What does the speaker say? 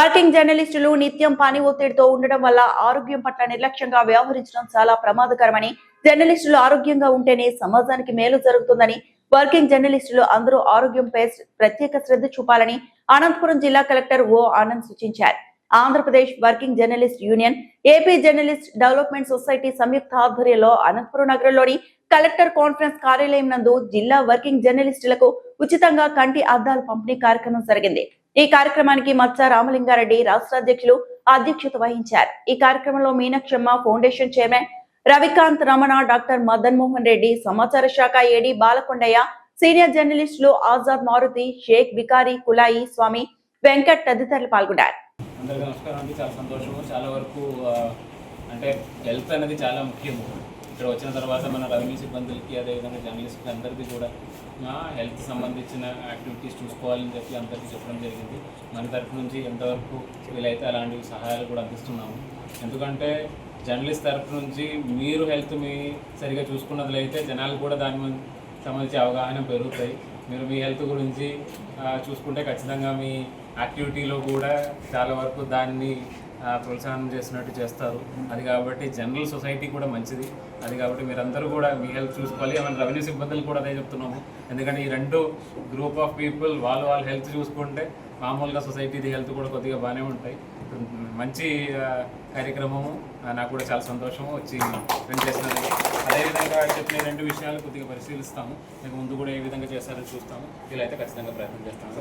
Working జర్నలిస్టులు నిత్యం పని ఒత్తిడితో ఉండడం వల్ల ఆరోగ్యం పట్ల నిర్లక్ష్యంగా వ్యవహరించడం చాలా ప్రమాదకరమని, జర్నలిస్టులు ఆరోగ్యంగా ఉంటేనే సమాజానికి మేలు జరుగుతుందని, వర్కింగ్ జర్నలిస్టులు అందరూ ఆరోగ్యంపై ప్రత్యేక శ్రద్ధ చూపాలని అనంతపురం జిల్లా కలెక్టర్ ఓ ఆనంద్ సూచించారు. Andhra Pradesh working journalist union, AP journalist development society సంయుక్త ఆధ్వర్యంలో అనంతపురం నగరంలోని కలెక్టర్ కాన్ఫరెన్స్ కార్యాలయం నందు జిల్లా వర్కింగ్ జర్నలిస్టులకు ఉచితంగా కంటి అద్దాల పంపిణీ కార్యక్రమం జరిగింది. ఈ కార్యక్రమానికి మత్స రామలింగారెడ్డి రాష్ట్ర అధ్యక్షులు అధ్యక్షత వహించారు. ఈ కార్యక్రమంలో Meenakshamma foundation chairman Ravikanth Ramana, doctor Madan Mohan Reddy, సమాచార శాఖ ఏడీ బాలకొండయ్య, సీనియర్ జర్నలిస్టులు ఆజాద్ మారుతి, షేక్ బికారి, కులాయి స్వామి, వెంకట్ తదితరులు పాల్గొన్నారు. అందరికీ నమస్కారం అండి. చాలా సంతోషము. చాలా వరకు అంటే హెల్త్ అనేది చాలా ముఖ్యము. ఇక్కడ వచ్చిన తర్వాత మన రెవెన్యూ సిబ్బందులకి, అదేవిధంగా జర్నలిస్టులకి అందరికీ కూడా హెల్త్ సంబంధించిన యాక్టివిటీస్ చూసుకోవాలని చెప్పి అందరికీ చెప్పడం జరిగింది. మన తరఫు నుంచి ఎంతవరకు వీలైతే అలాంటి సహాయాలు కూడా అందిస్తున్నాము. ఎందుకంటే జర్నలిస్ట్ తరఫు నుంచి మీరు హెల్త్ సరిగా చూసుకున్నట్లయితే జనాలు కూడా దాని సంబంధించి అవగాహన పెరుగుతాయి. మీరు మీ హెల్త్ గురించి చూసుకుంటే ఖచ్చితంగా మీ యాక్టివిటీలో కూడా చాలా వరకు దాన్ని ప్రోత్సాహం చేసినట్టు చేస్తారు. అది కాబట్టి జనరల్ సొసైటీ కూడా మంచిది. అది కాబట్టి మీరందరూ కూడా మీ హెల్త్ చూసుకోవాలి. మన రెవెన్యూ సిబ్బందులు కూడా అదే చెప్తున్నాము. ఎందుకంటే ఈ రెండు గ్రూప్ ఆఫ్ పీపుల్ వాళ్ళ హెల్త్ చూసుకుంటే మామూలుగా సొసైటీది హెల్త్ కూడా కొద్దిగా బాగానే ఉంటాయి. మంచి కార్యక్రమము. నాకు కూడా చాలా సంతోషము వచ్చి చేసినందుకు. అదేవిధంగా చెప్పిన రెండు విషయాలు కొద్దిగా పరిశీలిస్తాము. మీకు ముందు కూడా ఏ విధంగా చేస్తారో చూస్తాము. వీలైతే ఖచ్చితంగా ప్రయత్నం చేస్తాము.